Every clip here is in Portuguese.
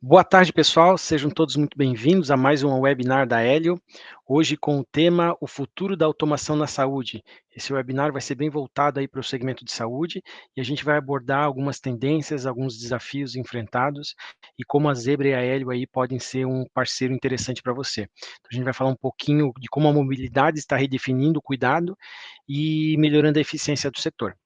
Boa tarde, pessoal. Sejam todos muito bem-vindos a mais um webinar da Hélio. Hoje com o tema O futuro da automação na saúde. Esse webinar vai ser bem voltado aí para o segmento de saúde e a gente vai abordar algumas tendências, alguns desafios enfrentados e como a Zebra e a Hélio aí podem ser um parceiro interessante para você. Então, a gente vai falar um pouquinho de como a mobilidade está redefinindo o cuidado e melhorando a eficiência do setor.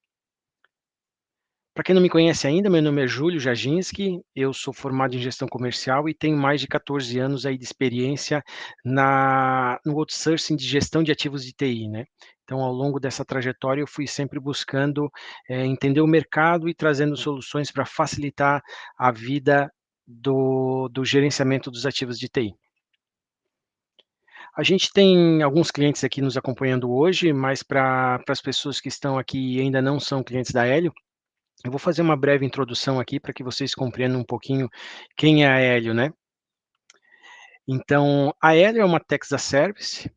Para quem não me conhece ainda, meu nome é Júlio Jaginski, eu sou formado em gestão comercial e tenho mais de 14 anos aí de experiência no outsourcing de gestão de ativos de TI, né. Então, ao longo dessa trajetória, eu fui sempre buscando, entender o mercado e trazendo soluções para facilitar a vida do gerenciamento dos ativos de TI. A gente tem alguns clientes aqui nos acompanhando hoje, mas para as pessoas que estão aqui e ainda não são clientes da Hélio, eu vou fazer uma breve introdução aqui para que vocês compreendam um pouquinho quem é a Hélio, né. Então, a Hélio é uma Tech as a Service,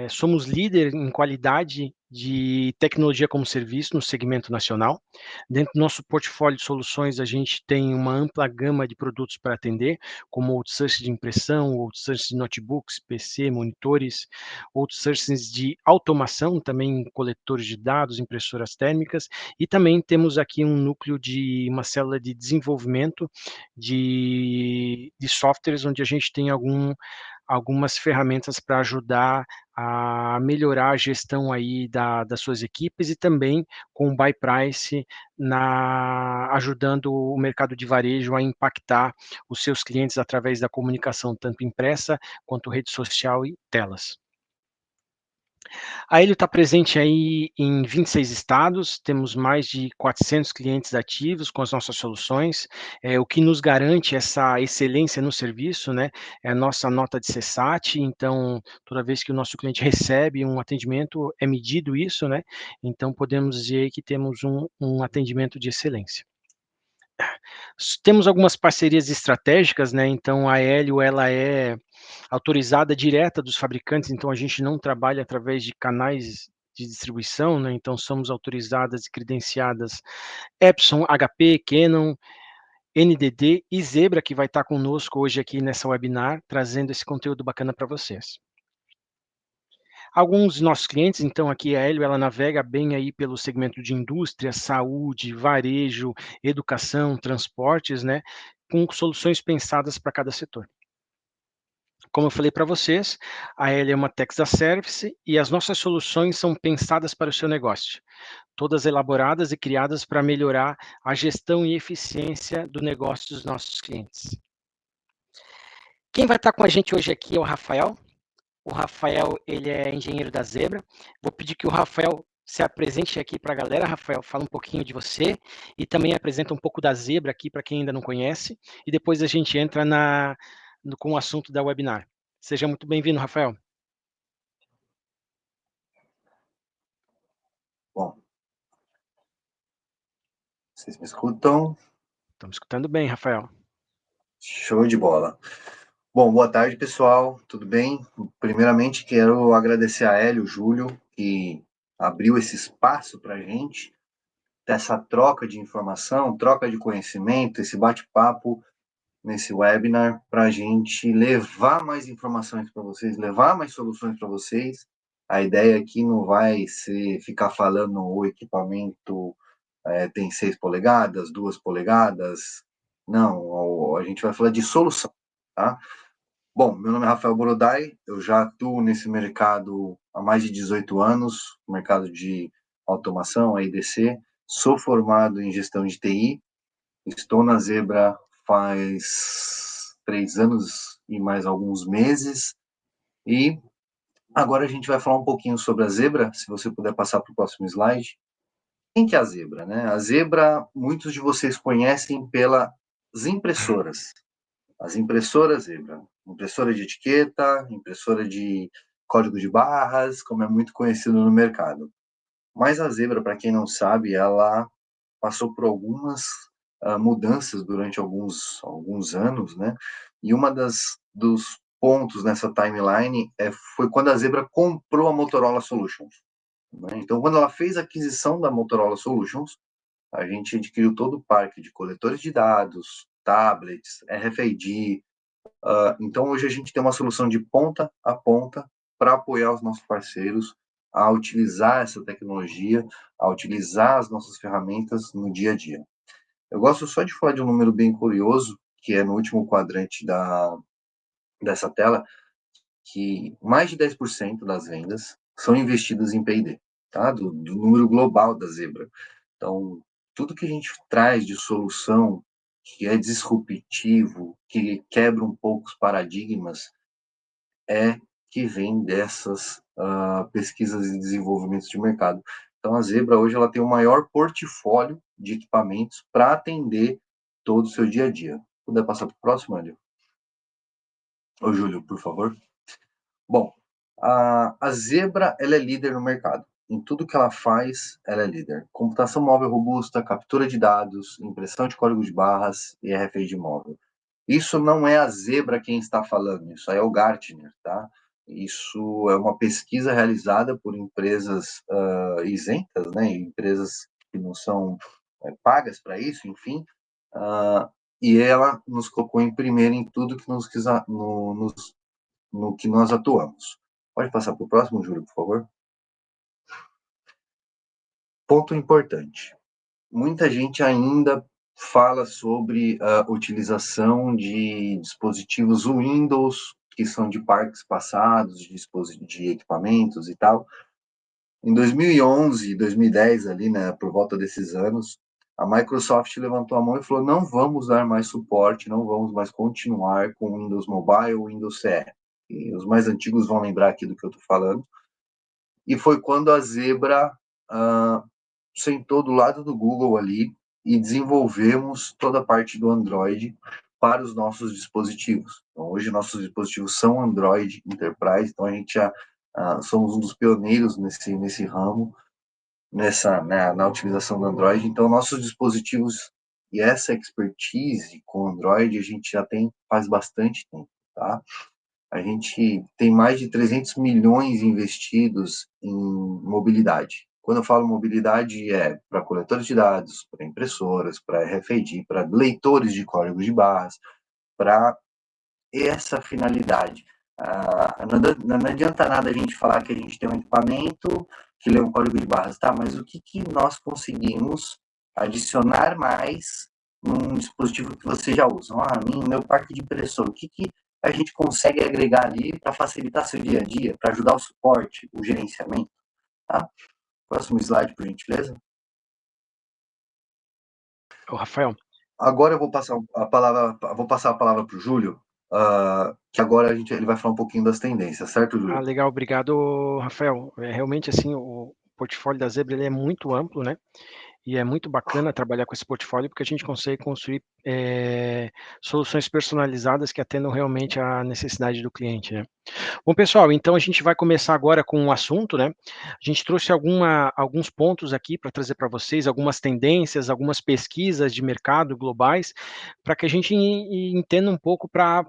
somos líder em qualidade de tecnologia como serviço no segmento nacional. Dentro do nosso portfólio de soluções, a gente tem uma ampla gama de produtos para atender, como outsourcing de impressão, outsourcing de notebooks, PC, monitores, outsourcings de automação, também coletores de dados, impressoras térmicas, e também temos aqui um núcleo de uma célula de desenvolvimento de softwares, onde a gente tem algumas ferramentas para ajudar a melhorar a gestão aí das suas equipes e também com o buy price ajudando o mercado de varejo a impactar os seus clientes através da comunicação, tanto impressa quanto rede social e telas. A Helio está presente aí em 26 estados, temos mais de 400 clientes ativos com as nossas soluções, o que nos garante essa excelência no serviço, né, é a nossa nota de CSAT, então toda vez que o nosso cliente recebe um atendimento, é medido isso, né, então podemos dizer que temos um atendimento de excelência. Temos algumas parcerias estratégicas, né, então a Hélio ela é autorizada direta dos fabricantes, então a gente não trabalha através de canais de distribuição, né, então somos autorizadas e credenciadas Epson, HP, Canon, NDD e Zebra, que vai estar conosco hoje aqui nessa webinar, trazendo esse conteúdo bacana para vocês. Alguns de nossos clientes, então aqui a Hélio, ela navega bem aí pelo segmento de indústria, saúde, varejo, educação, transportes, né, com soluções pensadas para cada setor. Como eu falei para vocês, a Hélio é uma Tech as a Service e as nossas soluções são pensadas para o seu negócio, todas elaboradas e criadas para melhorar a gestão e eficiência do negócio dos nossos clientes. Quem vai estar com a gente hoje aqui é o Rafael. O Rafael, ele é engenheiro da Zebra. Vou pedir que o Rafael se apresente aqui para a galera. Rafael, fala um pouquinho de você e também apresenta um pouco da Zebra aqui para quem ainda não conhece. E depois a gente entra com o assunto da webinar. Seja muito bem-vindo, Rafael. Bom, vocês me escutam? Estamos escutando bem, Rafael. Show de bola. Bom, boa tarde, pessoal. Tudo bem? Primeiramente, quero agradecer a Hélio, Júlio, que abriu esse espaço para a gente, dessa troca de informação, troca de conhecimento, esse bate-papo nesse webinar, para a gente levar mais informações para vocês, levar mais soluções para vocês. A ideia aqui não vai ser ficar falando o equipamento tem 6 polegadas, 2 polegadas. Não, a gente vai falar de solução, tá? Bom, meu nome é Rafael Borodai, eu já atuo nesse mercado há mais de 18 anos, mercado de automação, a IDC. Sou formado em gestão de TI, estou na Zebra faz 3 anos e mais alguns meses. E agora a gente vai falar um pouquinho sobre a Zebra, se você puder passar para o próximo slide. Quem que é a Zebra, né? A Zebra, muitos de vocês conhecem pelas impressoras. As impressoras Zebra. Impressora de etiqueta, impressora de código de barras, como é muito conhecido no mercado. Mas a Zebra, para quem não sabe, ela passou por algumas mudanças durante alguns anos, né? E uma dos pontos nessa timeline foi quando a Zebra comprou a Motorola Solutions. Né? Então, quando ela fez a aquisição da Motorola Solutions, a gente adquiriu todo o parque de coletores de dados, tablets, RFID. Então, hoje a gente tem uma solução de ponta a ponta para apoiar os nossos parceiros a utilizar essa tecnologia, a utilizar as nossas ferramentas no dia a dia. Eu gosto só de falar de um número bem curioso, que é no último quadrante dessa tela, que mais de 10% das vendas são investidas em P&D, tá? Do número global da Zebra. Então, tudo que a gente traz de solução que é disruptivo, que quebra um pouco os paradigmas, que vem dessas pesquisas e desenvolvimentos de mercado. Então, a Zebra hoje ela tem o maior portfólio de equipamentos para atender todo o seu dia a dia. Puder passar para o próximo, André? Ô, Júlio, por favor. Bom, a Zebra ela é líder no mercado. Em tudo que ela faz, ela é líder. Computação móvel robusta, captura de dados, impressão de código de barras e RFID móvel. Isso não é a Zebra quem está falando, isso aí é o Gartner, tá? Isso é uma pesquisa realizada por empresas isentas, né? Empresas que não são pagas para isso, enfim. E ela nos colocou em primeiro em tudo que no que nós atuamos. Pode passar para o próximo, Júlio, por favor? Ponto importante. Muita gente ainda fala sobre a utilização de dispositivos Windows, que são de parques passados, de equipamentos e tal. Em 2011, 2010, ali, né, por volta desses anos, a Microsoft levantou a mão e falou: não vamos dar mais suporte, não vamos mais continuar com Windows Mobile, Windows CE. E os mais antigos vão lembrar aqui do que eu estou falando. E foi quando a Zebra sentou do lado do Google ali e desenvolvemos toda a parte do Android para os nossos dispositivos. Então, hoje nossos dispositivos são Android Enterprise, então a gente já somos um dos pioneiros nesse ramo, na utilização do Android. Então, nossos dispositivos e essa expertise com Android a gente já tem faz bastante tempo, tá? A gente tem mais de 300 milhões investidos em mobilidade. Quando eu falo mobilidade, é para coletores de dados, para impressoras, para RFID, para leitores de código de barras, para essa finalidade. Não adianta nada a gente falar que a gente tem um equipamento que lê um código de barras, tá? Mas o que nós conseguimos adicionar mais num dispositivo que você já usa? Meu parque de impressora, o que a gente consegue agregar ali para facilitar seu dia a dia, para ajudar o suporte, o gerenciamento, tá? Próximo slide, por gentileza. Ô, Rafael. Agora eu vou passar a palavra para o Júlio, que agora ele vai falar um pouquinho das tendências, certo, Júlio? Legal, obrigado, Rafael. Realmente, assim, o portfólio da Zebra ele é muito amplo, né? E é muito bacana trabalhar com esse portfólio porque a gente consegue construir soluções personalizadas que atendam realmente à necessidade do cliente, né? Bom, pessoal, então a gente vai começar agora com um assunto, né? A gente trouxe alguns pontos aqui para trazer para vocês, algumas tendências, algumas pesquisas de mercado globais, para que a gente entenda um pouco para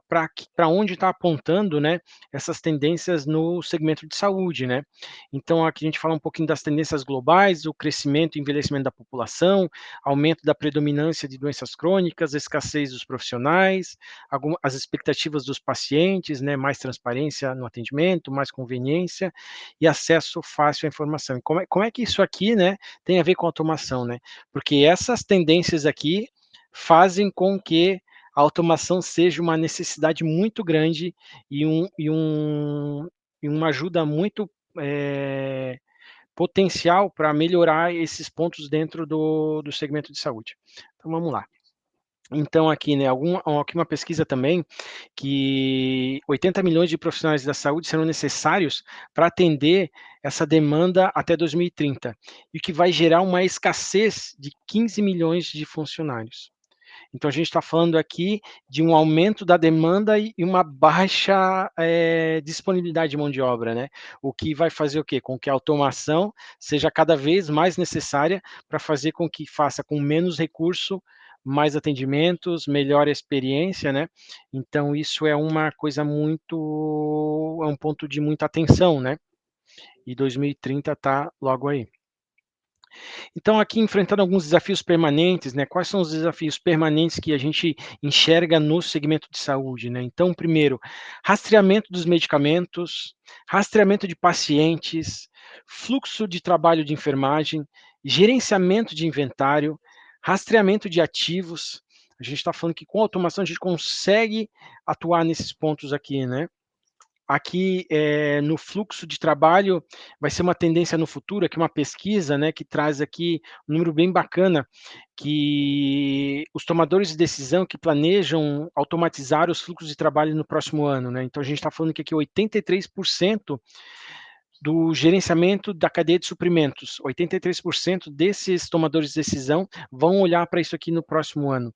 onde está apontando, né, essas tendências no segmento de saúde, né? Então, aqui a gente fala um pouquinho das tendências globais, o crescimento e envelhecimento da população, aumento da predominância de doenças crônicas, escassez dos profissionais, as expectativas dos pacientes, né, mais transparência no atendimento, mais conveniência e acesso fácil à informação. E como é que isso aqui, né, tem a ver com automação, né? Porque essas tendências aqui fazem com que a automação seja uma necessidade muito grande e uma ajuda muito potencial para melhorar esses pontos dentro do segmento de saúde. Então, vamos lá. Então, aqui, né, aqui uma pesquisa também, que 80 milhões de profissionais da saúde serão necessários para atender essa demanda até 2030, e que vai gerar uma escassez de 15 milhões de funcionários. Então, a gente está falando aqui de um aumento da demanda e uma baixa disponibilidade de mão de obra, né? O que vai fazer o quê? Com que a automação seja cada vez mais necessária para fazer com que faça com menos recurso, mais atendimentos, melhor experiência, né? Então, isso é uma coisa é um ponto de muita atenção, né? E 2030 está logo aí. Então, aqui enfrentando alguns desafios permanentes, né? Quais são os desafios permanentes que a gente enxerga no segmento de saúde, né? Então, primeiro, rastreamento dos medicamentos, rastreamento de pacientes, fluxo de trabalho de enfermagem, gerenciamento de inventário, rastreamento de ativos. A gente está falando que com automação a gente consegue atuar nesses pontos aqui, né? Aqui, no fluxo de trabalho, vai ser uma tendência no futuro, aqui uma pesquisa, né, que traz aqui um número bem bacana, que os tomadores de decisão que planejam automatizar os fluxos de trabalho no próximo ano, né. Então a gente está falando que aqui 83% do gerenciamento da cadeia de suprimentos, 83% desses tomadores de decisão vão olhar para isso aqui no próximo ano.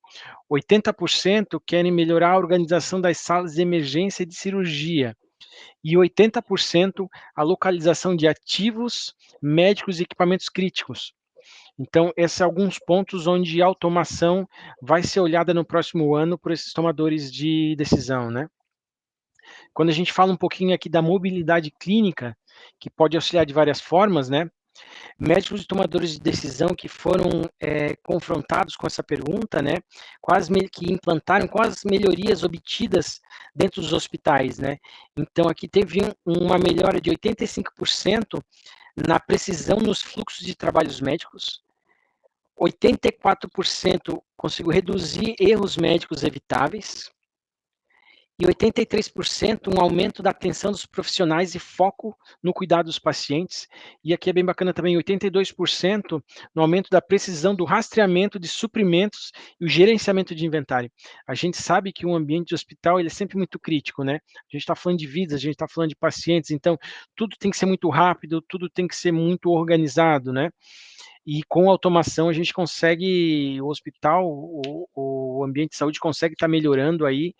80% querem melhorar a organização das salas de emergência e de cirurgia e 80% a localização de ativos, médicos e equipamentos críticos. Então, esses são alguns pontos onde a automação vai ser olhada no próximo ano por esses tomadores de decisão, né? Quando a gente fala um pouquinho aqui da mobilidade clínica, que pode auxiliar de várias formas, né? Médicos e tomadores de decisão que foram confrontados com essa pergunta, né, que implantaram quais melhorias obtidas dentro dos hospitais, né? Então aqui teve uma melhora de 85% na precisão nos fluxos de trabalhos médicos, 84% conseguiu reduzir erros médicos evitáveis, e 83% um aumento da atenção dos profissionais e foco no cuidado dos pacientes. E aqui é bem bacana também, 82% no aumento da precisão do rastreamento de suprimentos e o gerenciamento de inventário. A gente sabe que um ambiente de hospital ele é sempre muito crítico, né? A gente está falando de vidas, a gente está falando de pacientes, então tudo tem que ser muito rápido, tudo tem que ser muito organizado, né? E com automação a gente consegue, o hospital, o ambiente de saúde consegue estar melhorando aí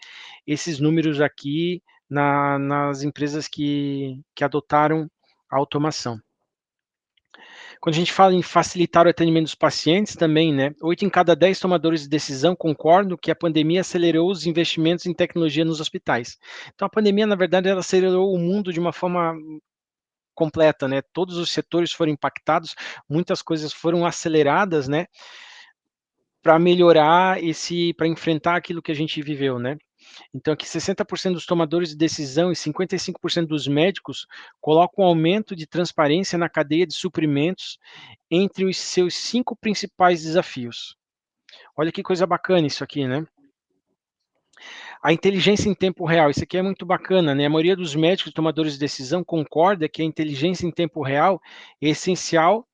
esses números aqui nas empresas que adotaram a automação. Quando a gente fala em facilitar o atendimento dos pacientes também, né, 8 em cada 10 tomadores de decisão concordam que a pandemia acelerou os investimentos em tecnologia nos hospitais. Então a pandemia, na verdade, ela acelerou o mundo de uma forma completa, né, todos os setores foram impactados, muitas coisas foram aceleradas, né, para melhorar para enfrentar aquilo que a gente viveu, né. Então aqui 60% dos tomadores de decisão e 55% dos médicos colocam um aumento de transparência na cadeia de suprimentos entre os seus 5 principais desafios. Olha que coisa bacana isso aqui, né. A inteligência em tempo real, isso aqui é muito bacana, né, a maioria dos médicos e tomadores de decisão concorda que a inteligência em tempo real é essencial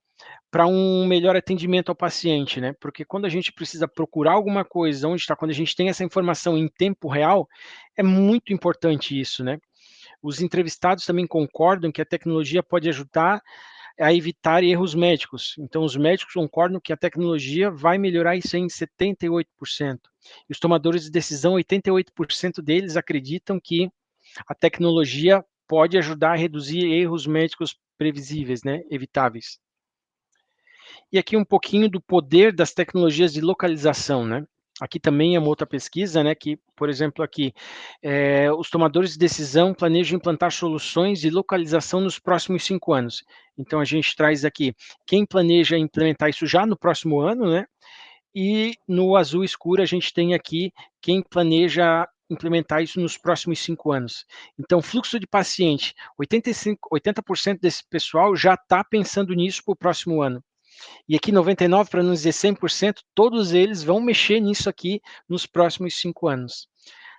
para um melhor atendimento ao paciente, né? Porque quando a gente precisa procurar alguma coisa, onde está, quando a gente tem essa informação em tempo real, é muito importante isso, né? Os entrevistados também concordam que a tecnologia pode ajudar a evitar erros médicos. Então, os médicos concordam que a tecnologia vai melhorar isso em 78%. E os tomadores de decisão, 88% deles acreditam que a tecnologia pode ajudar a reduzir erros médicos previsíveis, né, evitáveis. E aqui um pouquinho do poder das tecnologias de localização, né? Aqui também é uma outra pesquisa, né, que, por exemplo, aqui, os tomadores de decisão planejam implantar soluções de localização nos próximos 5 anos. Então, a gente traz aqui quem planeja implementar isso já no próximo ano, né, e no azul escuro a gente tem aqui quem planeja implementar isso nos próximos 5 anos. Então, fluxo de paciente, 80% desse pessoal já está pensando nisso para o próximo ano. E aqui 99, para não dizer 100%, todos eles vão mexer nisso aqui nos próximos 5 anos.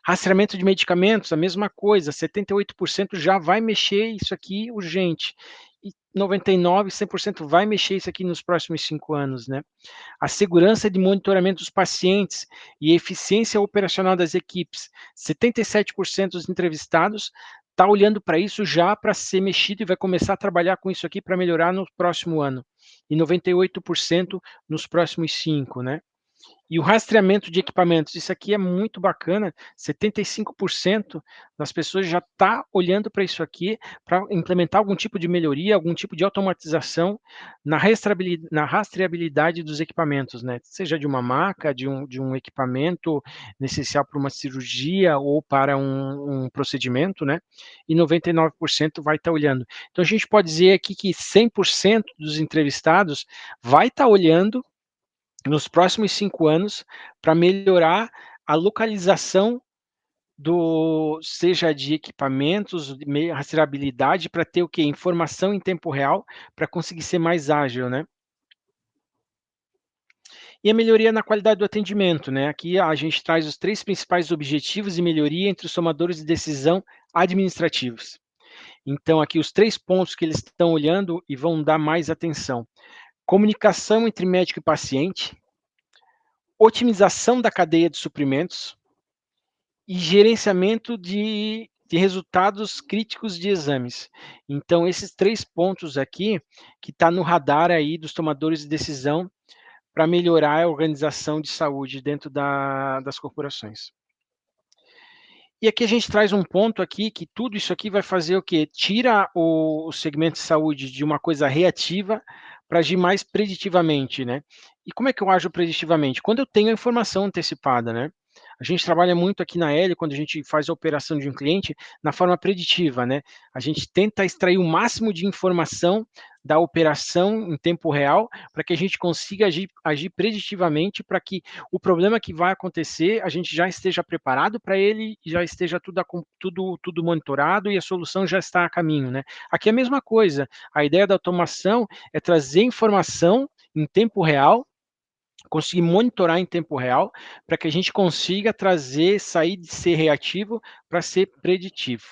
Rastreamento de medicamentos, a mesma coisa, 78% já vai mexer isso aqui urgente. E 99, 100% vai mexer isso aqui nos próximos 5 anos, né? A segurança de monitoramento dos pacientes e a eficiência operacional das equipes. 77% dos entrevistados está olhando para isso já para ser mexido e vai começar a trabalhar com isso aqui para melhorar no próximo ano. E 98% nos próximos 5, né? E o rastreamento de equipamentos, isso aqui é muito bacana, 75% das pessoas já está olhando para isso aqui, para implementar algum tipo de melhoria, algum tipo de automatização na rastreabilidade dos equipamentos, né? Seja de uma maca, de um equipamento essencial para uma cirurgia ou para um procedimento, né? E 99% vai estar olhando. Então a gente pode dizer aqui que 100% dos entrevistados vai estar olhando nos próximos 5 anos para melhorar a localização seja de equipamentos, rastreabilidade, para ter o quê? Informação em tempo real, para conseguir ser mais ágil, né? E a melhoria na qualidade do atendimento, né? Aqui a gente traz os 3 principais objetivos de melhoria entre os tomadores de decisão administrativos. Então, aqui os 3 pontos que eles estão olhando e vão dar mais atenção: comunicação entre médico e paciente, otimização da cadeia de suprimentos e gerenciamento de resultados críticos de exames. Então, esses 3 pontos aqui, que está no radar aí dos tomadores de decisão para melhorar a organização de saúde dentro das corporações. E aqui a gente traz um ponto aqui, que tudo isso aqui vai fazer o quê? Tira o segmento de saúde de uma coisa reativa para agir mais preditivamente, né? E como é que eu ajo preditivamente? Quando eu tenho a informação antecipada, né? A gente trabalha muito aqui na Hélio, quando a gente faz a operação de um cliente, na forma preditiva, né? A gente tenta extrair o máximo de informação da operação em tempo real, para que a gente consiga agir preditivamente, para que o problema que vai acontecer, a gente já esteja preparado para ele, já esteja tudo monitorado e a solução já está a caminho, né? Aqui é a mesma coisa. A ideia da automação é trazer informação em tempo real, conseguir monitorar em tempo real, para que a gente consiga sair de ser reativo para ser preditivo.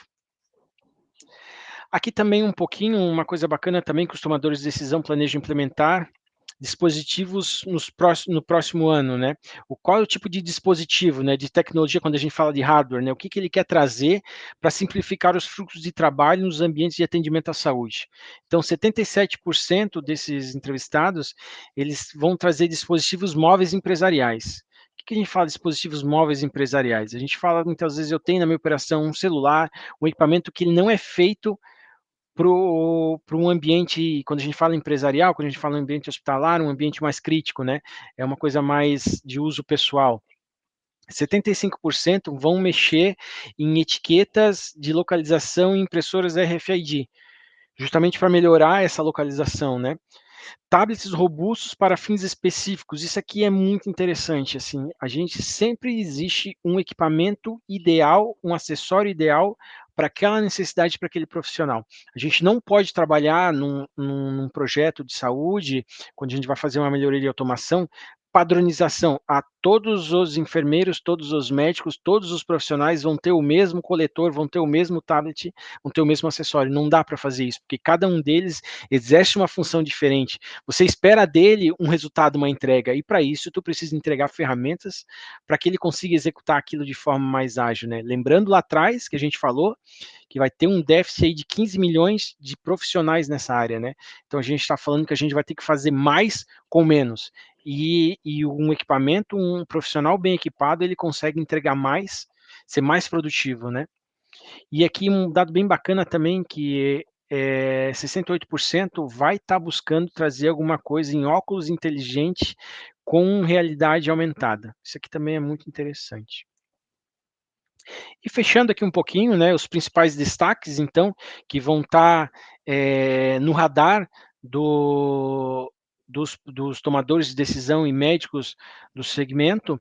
Aqui também um pouquinho, uma coisa bacana também que os tomadores de decisão planejam implementar, dispositivos no próximo ano, né? Qual é o tipo de dispositivo, né, de tecnologia, quando a gente fala de hardware, né? O que ele quer trazer para simplificar os fluxos de trabalho nos ambientes de atendimento à saúde. Então, 77% desses entrevistados, eles vão trazer dispositivos móveis empresariais. O que a gente fala de dispositivos móveis empresariais? A gente fala, muitas vezes, eu tenho na minha operação um celular, um equipamento que ele não é feito para um ambiente, quando a gente fala empresarial, quando a gente fala em ambiente hospitalar, um ambiente mais crítico, né? É uma coisa mais de uso pessoal. 75% vão mexer em etiquetas de localização e impressoras RFID, justamente para melhorar essa localização, né? Tablets robustos para fins específicos, isso aqui é muito interessante, assim, a gente sempre existe um equipamento ideal, um acessório ideal para aquela necessidade, para aquele profissional. A gente não pode trabalhar num projeto de saúde, quando a gente vai fazer uma melhoria de automação, padronização. Todos os enfermeiros, todos os médicos, todos os profissionais vão ter o mesmo coletor, vão ter o mesmo tablet, vão ter o mesmo acessório. Não dá para fazer isso, porque cada um deles exerce uma função diferente. Você espera dele um resultado, uma entrega, e para isso tu precisa entregar ferramentas para que ele consiga executar aquilo de forma mais ágil, né? Lembrando lá atrás que a gente falou que vai ter um déficit aí de 15 milhões de profissionais nessa área, né? Então a gente está falando que a gente vai ter que fazer mais com menos. E um equipamento, um profissional bem equipado, ele consegue entregar mais, ser mais produtivo, né? E aqui um dado bem bacana também, que 68% vai estar buscando trazer alguma coisa em óculos inteligente com realidade aumentada. Isso aqui também é muito interessante. E fechando aqui um pouquinho, né, os principais destaques, então, que vão estar no radar dos tomadores de decisão e médicos do segmento,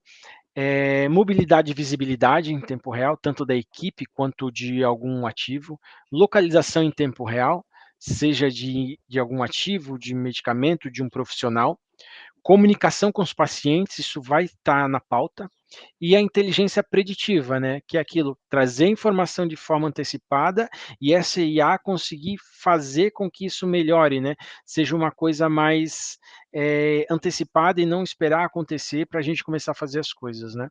mobilidade e visibilidade em tempo real, tanto da equipe quanto de algum ativo, localização em tempo real, seja de algum ativo, de medicamento, de um profissional, comunicação com os pacientes, isso vai estar na pauta, e a inteligência preditiva, né, que é aquilo, trazer informação de forma antecipada e essa IA conseguir fazer com que isso melhore, né, seja uma coisa mais antecipada e não esperar acontecer para a gente começar a fazer as coisas, né.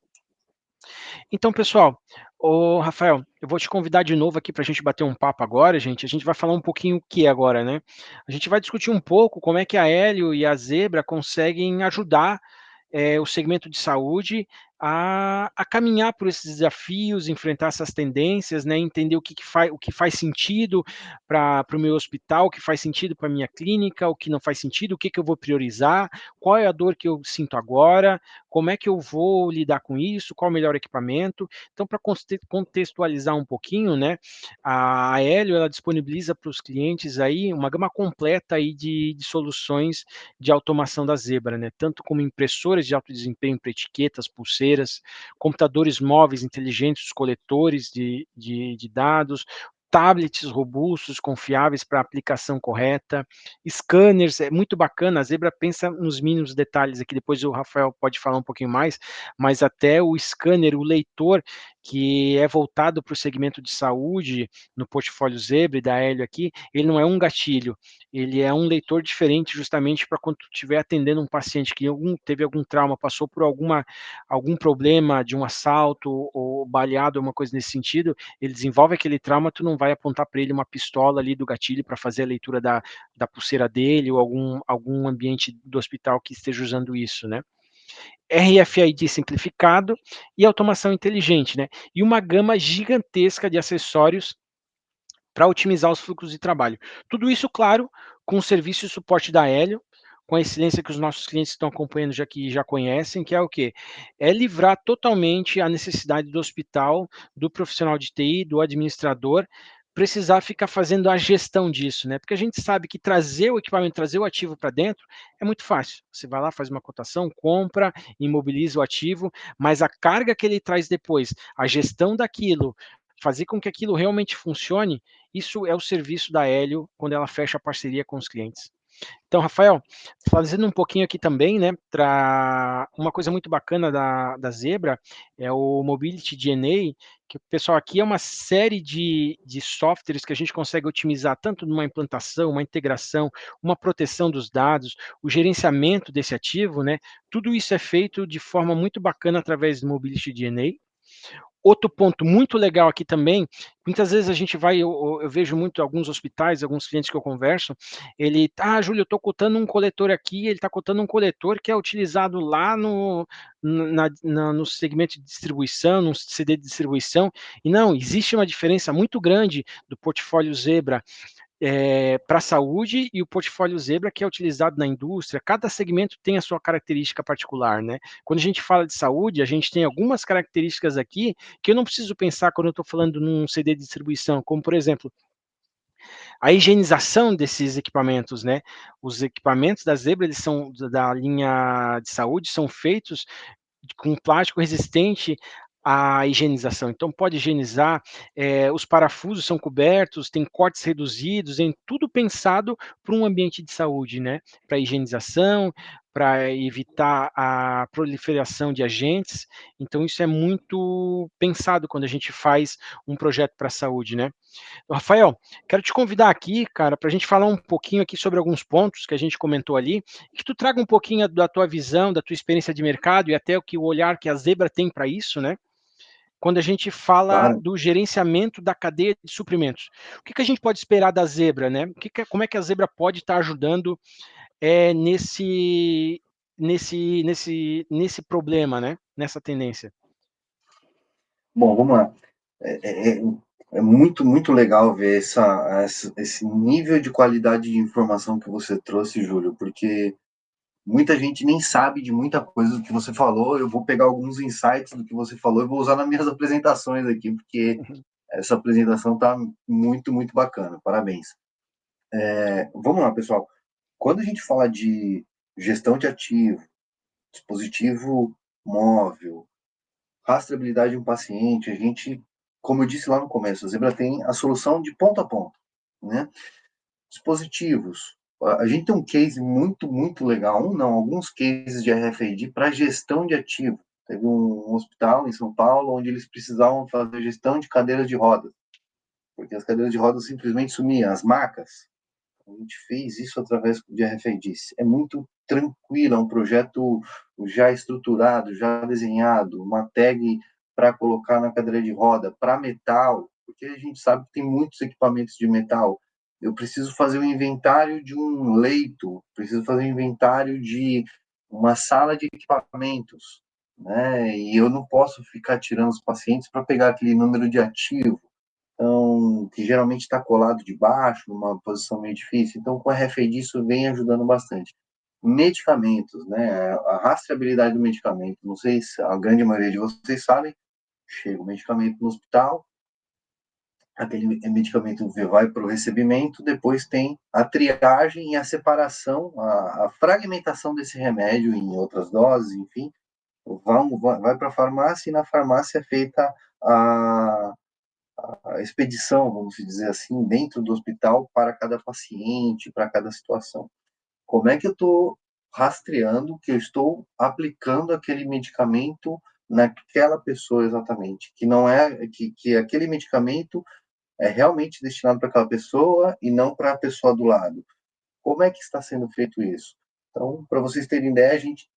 Então, pessoal, ô Rafael, eu vou te convidar de novo aqui para a gente bater um papo agora, gente. A gente vai falar um pouquinho o que agora, né? A gente vai discutir um pouco como é que a Hélio e a Zebra conseguem ajudar o segmento de saúde a caminhar por esses desafios, enfrentar essas tendências, né, entender o que faz sentido para o meu hospital, o que faz sentido para a minha clínica, o que não faz sentido, o que eu vou priorizar, qual é a dor que eu sinto agora, como é que eu vou lidar com isso, qual o melhor equipamento. Então, para contextualizar um pouquinho, né, a Hélio ela disponibiliza para os clientes aí uma gama completa aí de soluções de automação da Zebra, né, tanto como impressoras de alto desempenho para etiquetas, pulseiras, computadores móveis inteligentes, coletores de dados, tablets robustos, confiáveis para aplicação correta, scanners, é muito bacana, a Zebra pensa nos mínimos detalhes aqui, depois o Rafael pode falar um pouquinho mais, mas até o scanner, o leitor, que é voltado para o segmento de saúde, no portfólio Zebra e da Hélio aqui, ele não é um gatilho, ele é um leitor diferente justamente para quando tu estiver atendendo um paciente que teve algum trauma, passou por algum problema de um assalto ou baleado, alguma coisa nesse sentido, ele desenvolve aquele trauma, tu não vai apontar para ele uma pistola ali do gatilho para fazer a leitura da pulseira dele ou algum ambiente do hospital que esteja usando isso, né? RFID simplificado e automação inteligente, né? E uma gama gigantesca de acessórios para otimizar os fluxos de trabalho. Tudo isso, claro, com o serviço de suporte da Hélio, com a excelência que os nossos clientes estão acompanhando já conhecem, que é o quê? É livrar totalmente a necessidade do hospital, do profissional de TI, do administrador, precisar ficar fazendo a gestão disso, né? Porque a gente sabe que trazer o equipamento, trazer o ativo para dentro é muito fácil. Você vai lá, faz uma cotação, compra, imobiliza o ativo, mas a carga que ele traz depois, a gestão daquilo, fazer com que aquilo realmente funcione, isso é o serviço da Hélio quando ela fecha a parceria com os clientes. Então, Rafael, fazendo um pouquinho aqui também, né, para uma coisa muito bacana da Zebra é o Mobility DNA, que o pessoal aqui é uma série de softwares que a gente consegue otimizar tanto numa implantação, uma integração, uma proteção dos dados, o gerenciamento desse ativo, né? Tudo isso é feito de forma muito bacana através do Mobility DNA. Outro ponto muito legal aqui também, muitas vezes a gente vai, eu vejo muito alguns hospitais, alguns clientes que eu converso, ele, Júlio, eu estou cotando um coletor aqui, ele está cotando um coletor que é utilizado lá no segmento de distribuição, no CD de distribuição, e não, existe uma diferença muito grande do portfólio Zebra para a saúde e o portfólio Zebra que é utilizado na indústria, cada segmento tem a sua característica particular, né? Quando a gente fala de saúde, a gente tem algumas características aqui que eu não preciso pensar quando eu estou falando num CD de distribuição, como por exemplo, a higienização desses equipamentos, né? Os equipamentos da Zebra, eles são da linha de saúde, são feitos com plástico resistente à higienização. Então, pode higienizar, os parafusos são cobertos, tem cortes reduzidos, em tudo pensado para um ambiente de saúde, né? Para higienização, para evitar a proliferação de agentes. Então, isso é muito pensado quando a gente faz um projeto para a saúde, né? Rafael, quero te convidar aqui, cara, para a gente falar um pouquinho aqui sobre alguns pontos que a gente comentou ali, que tu traga um pouquinho da tua visão, da tua experiência de mercado e até o olhar que a Zebra tem para isso, né? Quando a gente fala Claro. do gerenciamento da cadeia de suprimentos. O que a gente pode esperar da Zebra, né? Como é que a Zebra pode estar ajudando nesse problema, né? Nessa tendência? Bom, vamos lá. É muito, muito legal ver esse nível de qualidade de informação que você trouxe, Júlio, porque muita gente nem sabe de muita coisa do que você falou. Eu vou pegar alguns insights do que você falou e vou usar nas minhas apresentações aqui, porque Uhum. essa apresentação está muito, muito bacana. Parabéns. Vamos lá, pessoal. Quando a gente fala de gestão de ativo, dispositivo móvel, rastreabilidade de um paciente, a gente, como eu disse lá no começo, a Zebra tem a solução de ponta a ponta, né? Dispositivos. A gente tem um case muito, muito legal, alguns cases de RFID para gestão de ativo. Teve um hospital em São Paulo onde eles precisavam fazer gestão de cadeiras de rodas, porque as cadeiras de rodas simplesmente sumiam, as macas. A gente fez isso através de RFIDs. É muito tranquilo, é um projeto já estruturado, já desenhado, uma tag para colocar na cadeira de roda, para metal, porque a gente sabe que tem muitos equipamentos de metal. Eu preciso fazer um inventário de um leito, preciso fazer um inventário de uma sala de equipamentos, né? E eu não posso ficar tirando os pacientes para pegar aquele número de ativo, então, que geralmente está colado de baixo, numa posição meio difícil. Então, com a RFID, isso vem ajudando bastante. Medicamentos, né? A rastreabilidade do medicamento. Não sei se a grande maioria de vocês sabem, chega o medicamento no hospital, aquele medicamento vai para o recebimento, depois tem a triagem e a separação, a fragmentação desse remédio em outras doses, enfim, vai para a farmácia e na farmácia é feita a, a expedição, vamos dizer assim, dentro do hospital para cada paciente, para cada situação. Como é que eu estou rastreando que eu estou aplicando aquele medicamento naquela pessoa exatamente? Que não é que aquele medicamento é realmente destinado para aquela pessoa e não para a pessoa do lado. Como é que está sendo feito isso? Então, para vocês terem ideia, a gente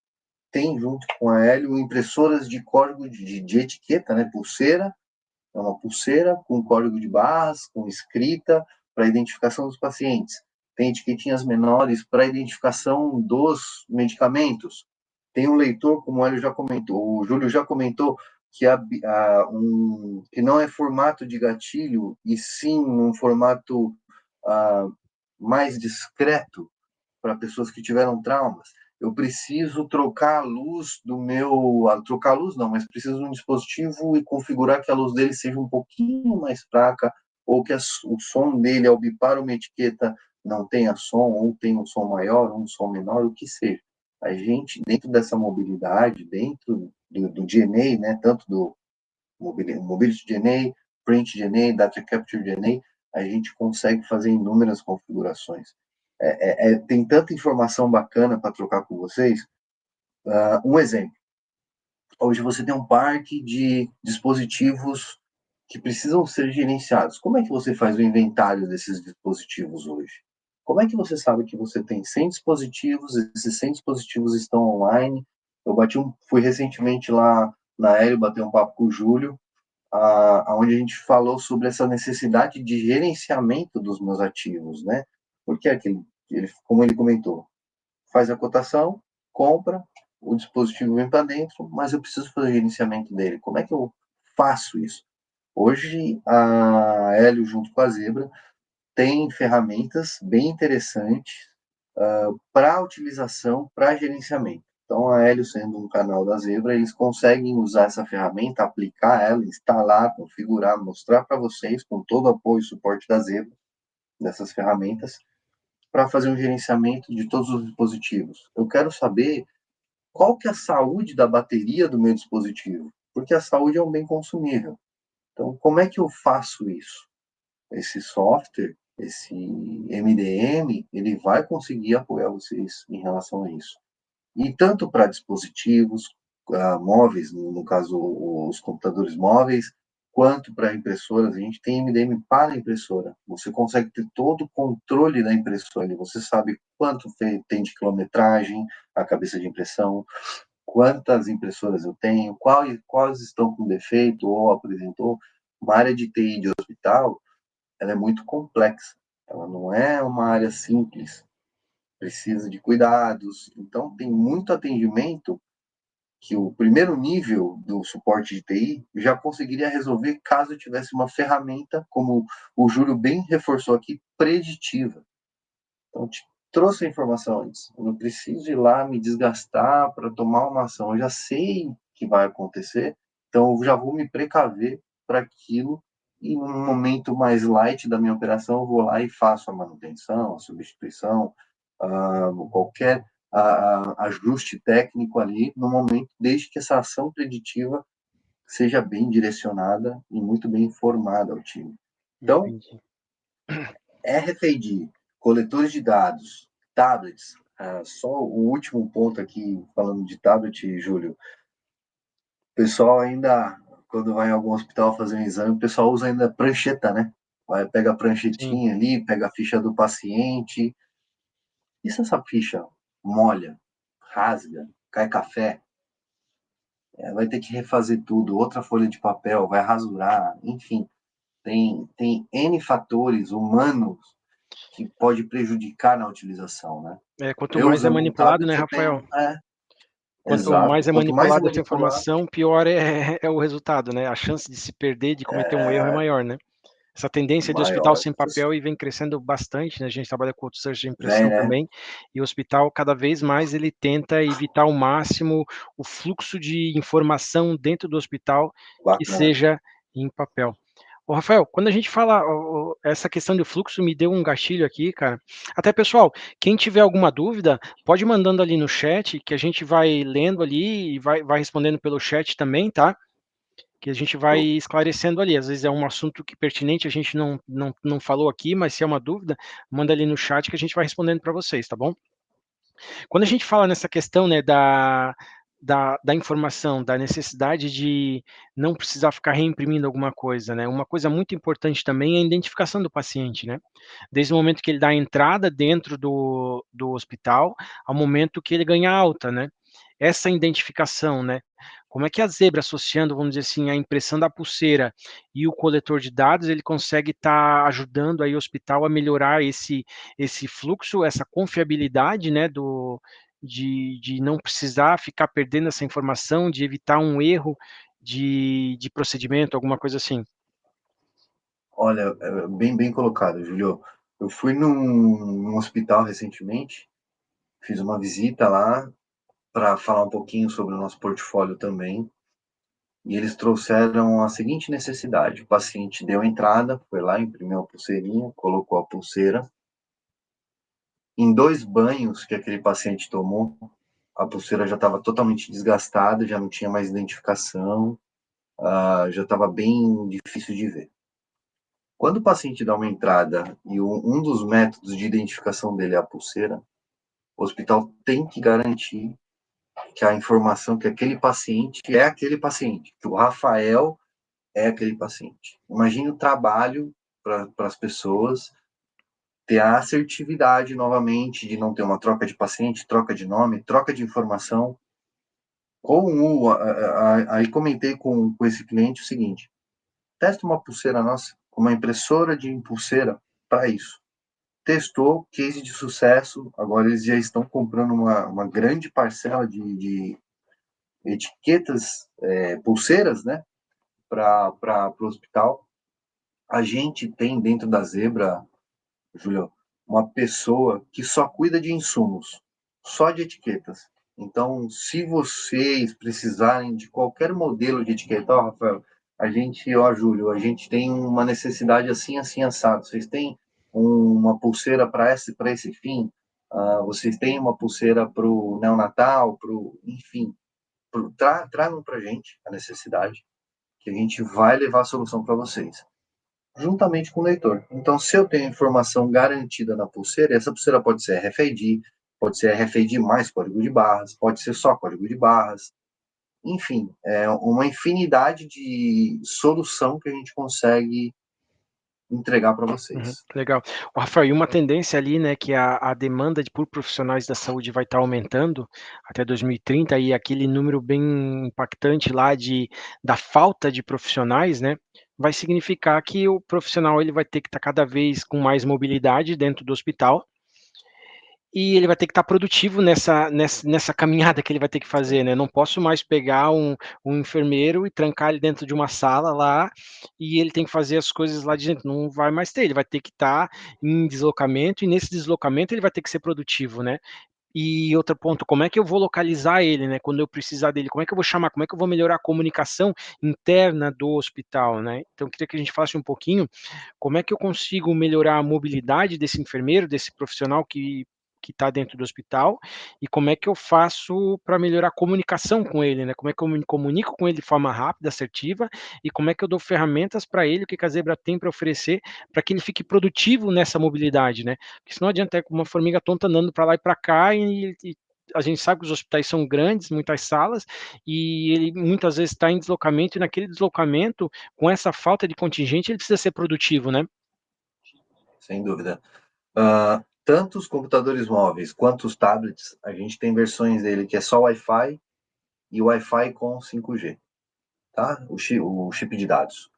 tem junto com a Hélio impressoras de código de etiqueta, né? Pulseira, é uma pulseira com código de barras, com escrita para identificação dos pacientes. Tem etiquetinhas menores para identificação dos medicamentos. Tem um leitor, como o Hélio já comentou, o Júlio já comentou, que não é formato de gatilho, e sim um formato mais discreto para pessoas que tiveram traumas. Eu preciso trocar a luz do meu. Trocar a luz não, mas preciso de um dispositivo e configurar que a luz dele seja um pouquinho mais fraca, ou que o som dele, ao bipar uma etiqueta, não tenha som, ou tenha um som maior, ou um som menor, o que seja. A gente, dentro dessa mobilidade, dentro do DNA, né, tanto do Mobility DNA, Print DNA, Data Capture DNA, a gente consegue fazer inúmeras configurações. Tem tanta informação bacana para trocar com vocês. Um exemplo. Hoje você tem um parque de dispositivos que precisam ser gerenciados. Como é que você faz o inventário desses dispositivos hoje? Como é que você sabe que você tem 100 dispositivos, esses 100 dispositivos estão online? Fui recentemente lá na Aéreo bater um papo com o Júlio, onde a gente falou sobre essa necessidade de gerenciamento dos meus ativos, né? Porque como ele comentou, faz a cotação, compra, o dispositivo vem para dentro, mas eu preciso fazer o gerenciamento dele. Como é que eu faço isso? Hoje, a Hélio, junto com a Zebra, tem ferramentas bem interessantes para utilização, para gerenciamento. Então, a Hélio, sendo um canal da Zebra, eles conseguem usar essa ferramenta, aplicar ela, instalar, configurar, mostrar para vocês, com todo o apoio e suporte da Zebra, dessas ferramentas, para fazer um gerenciamento de todos os dispositivos. Eu quero saber qual que é a saúde da bateria do meu dispositivo, porque a saúde é um bem consumível. Então, como é que eu faço isso? Esse software, esse MDM, ele vai conseguir apoiar vocês em relação a isso. E tanto para dispositivos móveis, no caso os computadores móveis, quanto para impressoras, a gente tem MDM para impressora. Você consegue ter todo o controle da impressora, você sabe quanto tem de quilometragem a cabeça de impressão, quantas impressoras eu tenho, quais estão com defeito ou apresentou. Uma área de TI de hospital, ela é muito complexa, ela não é uma área simples, precisa de cuidados, então tem muito atendimento que o primeiro nível do suporte de TI já conseguiria resolver caso eu tivesse uma ferramenta, como o Júlio bem reforçou aqui, preditiva. Então, trouxe a informação antes. Eu não preciso ir lá me desgastar para tomar uma ação. Eu já sei que vai acontecer, então eu já vou me precaver para aquilo. E num momento mais light da minha operação, eu vou lá e faço a manutenção, a substituição, qualquer ajuste técnico ali no momento, desde que essa ação preditiva seja bem direcionada e muito bem informada ao time. Então, Entendi. RFID, coletores de dados, tablets. Só o último ponto aqui, falando de tablet, Júlio. O pessoal ainda, quando vai em algum hospital fazer um exame, o pessoal usa ainda prancheta, né? Pega a Sim. pranchetinha ali, pega a ficha do paciente. E se essa ficha molha, rasga, cai café? Vai ter que refazer tudo, outra folha de papel, vai rasurar, enfim. Tem N fatores humanos que pode prejudicar na utilização, né? Quanto Eu mais é usando um manipulado, tablet, né, eu Rafael? tenho. Quanto mais Exato. é Quanto mais é manipulada essa manipulado, informação, pior é o resultado, né? A chance de se perder, de cometer um erro é é maior, né? Essa tendência de hospital maior. sem papel e vem crescendo bastante, né, a gente trabalha com outsourcing de Vem, impressão né? também, e o hospital cada vez mais ele tenta evitar ao máximo o fluxo de informação dentro do hospital que Bacana. seja em papel. Ô Rafael, quando a gente fala essa questão do fluxo me deu um gatilho aqui, cara. Até pessoal, quem tiver alguma dúvida, pode ir mandando ali no chat, que a gente vai lendo ali e vai respondendo pelo chat também, tá? Que a gente vai Show. esclarecendo ali. Às vezes é um assunto que pertinente, a gente não falou aqui, mas se é uma dúvida, manda ali no chat que a gente vai respondendo para vocês, tá bom? Quando a gente fala nessa questão, né, da informação, da necessidade de não precisar ficar reimprimindo alguma coisa, né? Uma coisa muito importante também é a identificação do paciente, né? Desde o momento que ele dá a entrada dentro do hospital, ao momento que ele ganha alta, né? Essa identificação, né? Como é que a Zebra, associando, vamos dizer assim, a impressão da pulseira e o coletor de dados, ele consegue estar ajudando aí o hospital a melhorar esse fluxo, essa confiabilidade, né, de não precisar ficar perdendo essa informação, de evitar um erro de procedimento, alguma coisa assim. Olha, bem colocado, Julio. Eu fui num hospital recentemente, fiz uma visita lá para falar um pouquinho sobre o nosso portfólio também. E eles trouxeram a seguinte necessidade: o paciente deu entrada, foi lá, imprimiu a pulseirinha, colocou a pulseira. Em 2 banhos que aquele paciente tomou, a pulseira já estava totalmente desgastada, já não tinha mais identificação, já estava bem difícil de ver. Quando o paciente dá uma entrada e um dos métodos de identificação dele é a pulseira, o hospital tem que garantir que a informação que aquele paciente é aquele paciente, que o Rafael é aquele paciente. Imagine o trabalho para as pessoas ter a assertividade novamente de não ter uma troca de paciente, troca de nome, troca de informação. Aí comentei com esse cliente o seguinte: testa uma pulseira nossa, uma impressora de pulseira para isso. Testou, case de sucesso, agora eles já estão comprando uma grande parcela de etiquetas, pulseiras, né, para o hospital. A gente tem dentro da Zebra, Júlio, uma pessoa que só cuida de insumos, só de etiquetas. Então, se vocês precisarem de qualquer modelo de etiqueta, ó, Rafael, Júlio, a gente tem uma necessidade assim, assim, assado. Vocês têm uma pulseira para esse fim? Vocês têm uma pulseira para o neonatal, enfim, tragam para a gente a necessidade, que a gente vai levar a solução para vocês juntamente com o leitor. Então, se eu tenho informação garantida na pulseira, essa pulseira pode ser RFID, pode ser RFID mais código de barras, pode ser só código de barras, enfim, é uma infinidade de solução que a gente consegue entregar para Uhum, vocês. legal. Ô, Rafael, e uma tendência ali, né, que a demanda por profissionais da saúde vai estar aumentando até 2030 e aquele número bem impactante lá da falta de profissionais, né, vai significar que o profissional ele vai ter que estar cada vez com mais mobilidade dentro do hospital e ele vai ter que estar produtivo nessa caminhada que ele vai ter que fazer, né? Não posso mais pegar um enfermeiro e trancar ele dentro de uma sala lá e ele tem que fazer as coisas lá de dentro. Não vai mais ter, ele vai ter que estar em deslocamento e nesse deslocamento ele vai ter que ser produtivo, né? E outro ponto, como é que eu vou localizar ele, né? Quando eu precisar dele, como é que eu vou chamar? Como é que eu vou melhorar a comunicação interna do hospital, né? Então, eu queria que a gente falasse um pouquinho como é que eu consigo melhorar a mobilidade desse enfermeiro, desse profissional que está dentro do hospital, e como é que eu faço para melhorar a comunicação com ele, né? Como é que eu me comunico com ele de forma rápida, assertiva, e como é que eu dou ferramentas para ele, o que a Zebra tem para oferecer, para que ele fique produtivo nessa mobilidade, né? Porque senão adianta é uma formiga tonta andando para lá e para cá, e a gente sabe que os hospitais são grandes, muitas salas, e ele muitas vezes está em deslocamento, e naquele deslocamento, com essa falta de contingente, ele precisa ser produtivo, né? Sem dúvida. Tanto os computadores móveis quanto os tablets, a gente tem versões dele que é só Wi-Fi e Wi-Fi com 5G, tá? O chip de dados,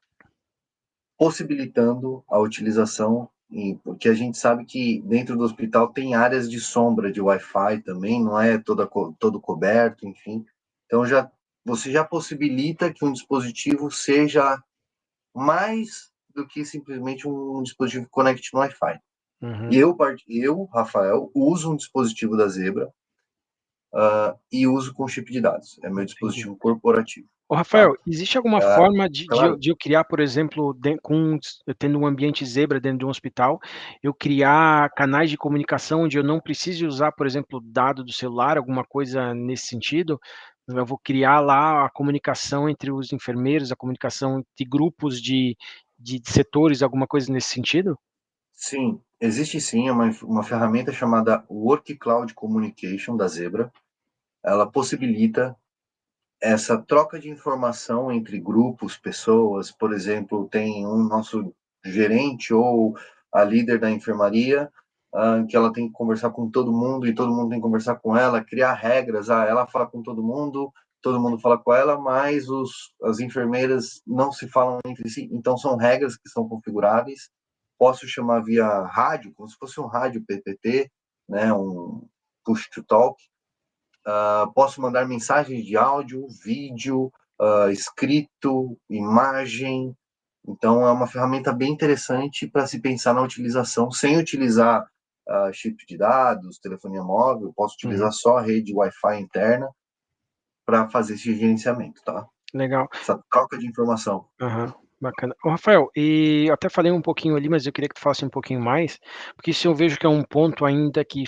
possibilitando a utilização porque a gente sabe que dentro do hospital tem áreas de sombra de Wi-Fi também, não é todo coberto, enfim. Então você já possibilita que um dispositivo seja mais do que simplesmente um dispositivo que conecte no Wi-Fi. Uhum. Eu, Rafael, uso um dispositivo da Zebra e uso com chip de dados. É meu Entendi. dispositivo corporativo, Ô, tá? Rafael, existe alguma forma Claro, de eu criar, por exemplo, eu tendo um ambiente Zebra dentro de um hospital, eu criar canais de comunicação onde eu não precise usar, por exemplo, dado do celular, alguma coisa nesse sentido? Eu vou criar lá a comunicação entre os enfermeiros, a comunicação de grupos de setores, alguma coisa nesse sentido? sim, existe sim uma ferramenta chamada Work Cloud Communication da Zebra. Ela possibilita essa troca de informação entre grupos, pessoas. Por exemplo, tem um nosso gerente ou a líder da enfermaria, que ela tem que conversar com todo mundo e todo mundo tem que conversar com ela, criar regras. Ela fala com todo mundo fala com ela, mas as enfermeiras não se falam entre si. Então, são regras que são configuráveis. Posso chamar via rádio, como se fosse um rádio PPT, né, um push to talk. Posso mandar mensagens de áudio, vídeo, escrito, imagem. Então, é uma ferramenta bem interessante para se pensar na utilização, sem utilizar chip de dados, telefonia móvel. Posso Uhum, utilizar só a rede Wi-Fi interna para fazer esse gerenciamento, tá? legal. Essa troca de informação. Aham, bacana. Ô, Rafael, e eu até falei um pouquinho ali, mas eu queria que tu falasse um pouquinho mais, porque isso eu vejo que é um ponto ainda que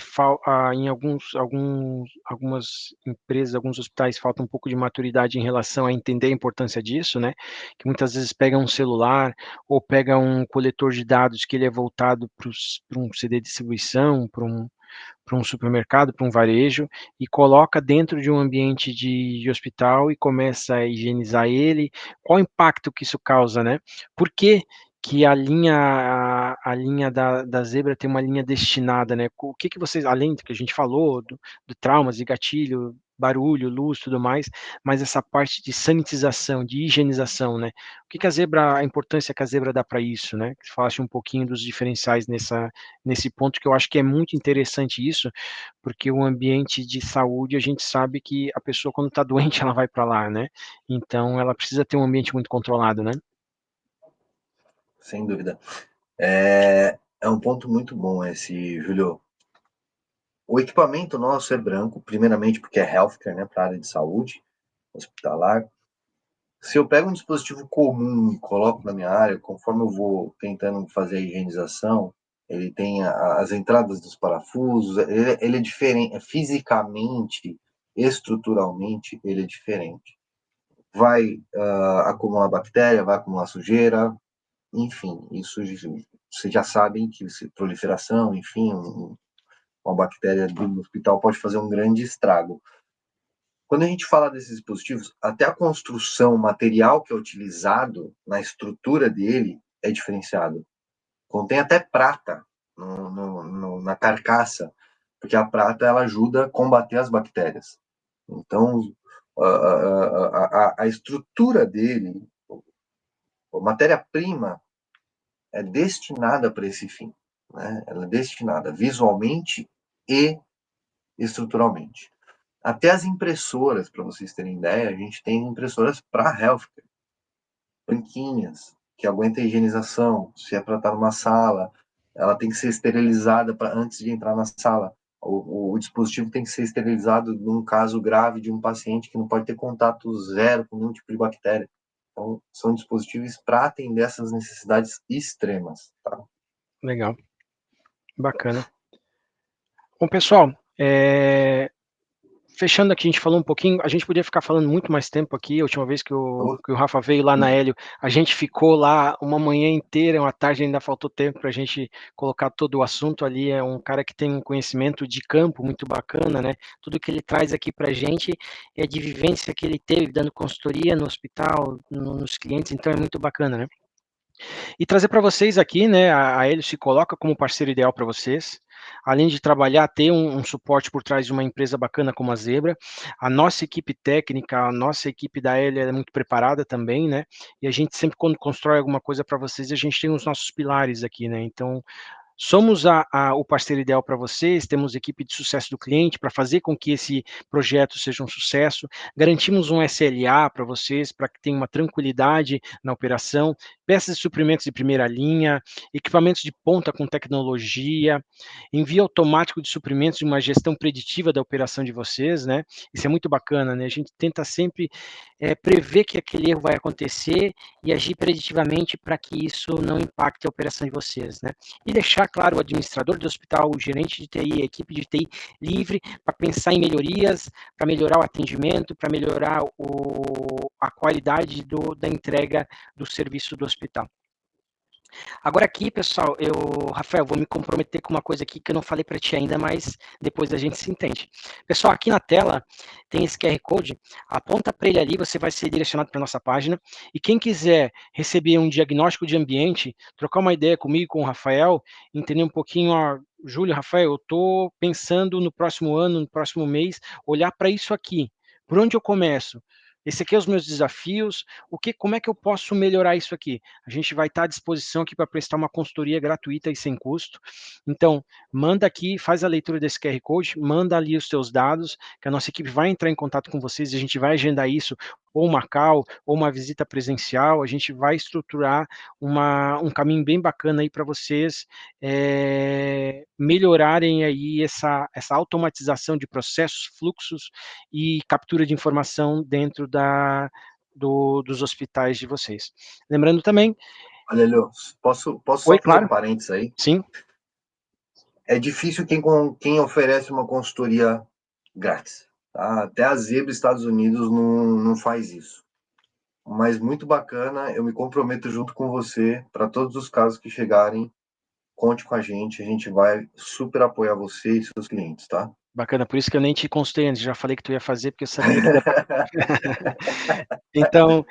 em algumas empresas, alguns hospitais, falta um pouco de maturidade em relação a entender a importância disso, né? Que muitas vezes pega um celular ou pega um coletor de dados que ele é voltado para um CD de distribuição, para um supermercado, para um varejo, e coloca dentro de um ambiente de hospital e começa a higienizar ele. Qual o impacto que isso causa, né? Por que que a linha da Zebra tem uma linha destinada, né? O que que vocês, além do que a gente falou, do traumas de gatilho, barulho, luz, tudo mais, mas essa parte de sanitização, de higienização, né? O que que a importância que a Zebra dá para isso, né? Que você falasse um pouquinho dos diferenciais nesse ponto, que eu acho que é muito interessante isso, porque o ambiente de saúde, a gente sabe que a pessoa quando está doente, ela vai para lá, né? Então ela precisa ter um ambiente muito controlado, né? Sem dúvida. É um ponto muito bom esse, Julio. O equipamento nosso é branco, primeiramente porque é healthcare, né, para a área de saúde hospitalar. Se eu pego um dispositivo comum e coloco na minha área, conforme eu vou tentando fazer a higienização, ele tem as entradas dos parafusos, ele é diferente, fisicamente, estruturalmente, ele é diferente. Vai acumular bactéria, vai acumular sujeira, enfim, isso vocês já sabem que proliferação, enfim, uma bactéria do hospital pode fazer um grande estrago. Quando a gente fala desses dispositivos, até a construção, o material que é utilizado na estrutura dele é diferenciado. Contém até prata na carcaça, porque a prata ela ajuda a combater as bactérias. Então, a estrutura dele, a matéria-prima, é destinada para esse fim. Né? Ela é destinada visualmente e estruturalmente. Até as impressoras, para vocês terem ideia, a gente tem impressoras para healthcare, branquinhas, que aguenta a higienização. Se é para estar numa sala, ela tem que ser esterilizada antes de entrar na sala. O dispositivo tem que ser esterilizado num caso grave de um paciente que não pode ter contato zero com nenhum tipo de bactéria. Então, são dispositivos para atender essas necessidades extremas. Tá? Legal, bacana. Bom, pessoal, fechando aqui, a gente falou um pouquinho, a gente podia ficar falando muito mais tempo aqui. A última vez que o Rafa veio lá na Hélio, a gente ficou lá uma manhã inteira, uma tarde, ainda faltou tempo para a gente colocar todo o assunto ali. É um cara que tem um conhecimento de campo muito bacana, né? Tudo que ele traz aqui para a gente é de vivência que ele teve dando consultoria no hospital, nos clientes, então é muito bacana, né? E trazer para vocês aqui, né, a Helios se coloca como parceiro ideal para vocês, além de trabalhar, ter um suporte por trás de uma empresa bacana como a Zebra. A nossa equipe técnica, a nossa equipe da Helios é muito preparada também, né? E a gente sempre, quando constrói alguma coisa para vocês, a gente tem os nossos pilares aqui, né? Então, Somos o parceiro ideal para vocês, temos equipe de sucesso do cliente para fazer com que esse projeto seja um sucesso, garantimos um SLA para vocês, para que tenha uma tranquilidade na operação, peças de suprimentos de primeira linha, equipamentos de ponta com tecnologia, envio automático de suprimentos e uma gestão preditiva da operação de vocês, né? Isso é muito bacana, né? A gente tenta sempre prever que aquele erro vai acontecer e agir preditivamente para que isso não impacte a operação de vocês, né? E deixar, claro, o administrador do hospital, o gerente de TI, a equipe de TI livre para pensar em melhorias, para melhorar o atendimento, para melhorar a qualidade da entrega do serviço do hospital. Agora aqui, pessoal, Rafael, vou me comprometer com uma coisa aqui que eu não falei para ti ainda, mas depois a gente se entende. Pessoal, aqui na tela tem esse QR Code, aponta para ele ali, você vai ser direcionado para a nossa página, e quem quiser receber um diagnóstico de ambiente, trocar uma ideia comigo, com o Rafael, entender um pouquinho, Júlio, Rafael, eu estou pensando no próximo ano, no próximo mês, olhar para isso aqui, por onde eu começo? Esse aqui é os meus desafios, como é que eu posso melhorar isso aqui? A gente vai estar à disposição aqui para prestar uma consultoria gratuita e sem custo. Então, manda aqui, faz a leitura desse QR Code, manda ali os seus dados, que a nossa equipe vai entrar em contato com vocês e a gente vai agendar isso, ou uma call, ou uma visita presencial, a gente vai estruturar um caminho bem bacana aí para vocês melhorarem aí essa automatização de processos, fluxos e captura de informação dentro dos hospitais de vocês. Lembrando também. Olha, Leo, posso Oi, só fazer um claro. parênteses aí? Sim. É difícil quem oferece uma consultoria grátis. Tá? Até a Zebra Estados Unidos não faz isso. Mas muito bacana, eu me comprometo junto com você para todos os casos que chegarem, conte com a gente vai super apoiar você e seus clientes, tá? Bacana, por isso que eu nem te consultei antes, já falei que tu ia fazer, porque eu sabia que depois. Então,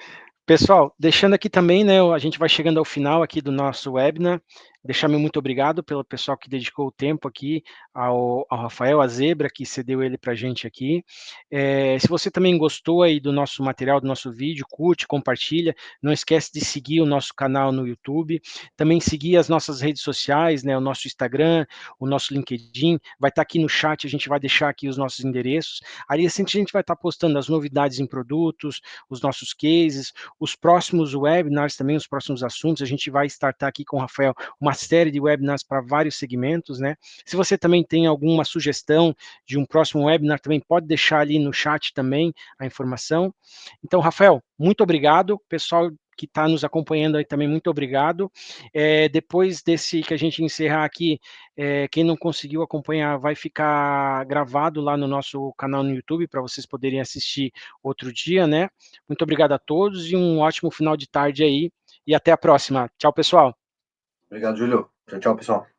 pessoal, deixando aqui também, né, a gente vai chegando ao final aqui do nosso webinar, deixar meu muito obrigado pelo pessoal que dedicou o tempo aqui, ao Rafael, a Zebra, que cedeu ele para a gente aqui. Se você também gostou aí do nosso material, do nosso vídeo, curte, compartilha, não esquece de seguir o nosso canal no YouTube, também seguir as nossas redes sociais, né, o nosso Instagram, o nosso LinkedIn, vai estar aqui no chat, a gente vai deixar aqui os nossos endereços, ali assim a gente vai estar postando as novidades em produtos, os nossos cases, os próximos webinars também, os próximos assuntos, a gente vai startar aqui com o Rafael uma série de webinars para vários segmentos, né? Se você também tem alguma sugestão de um próximo webinar, também pode deixar ali no chat também a informação. Então, Rafael, muito obrigado, pessoal que está nos acompanhando aí também, muito obrigado. Depois desse que a gente encerrar aqui, quem não conseguiu acompanhar vai ficar gravado lá no nosso canal no YouTube para vocês poderem assistir outro dia, né? Muito obrigado a todos e um ótimo final de tarde aí. E até a próxima. Tchau, pessoal. Obrigado, Júlio. Tchau, tchau, pessoal.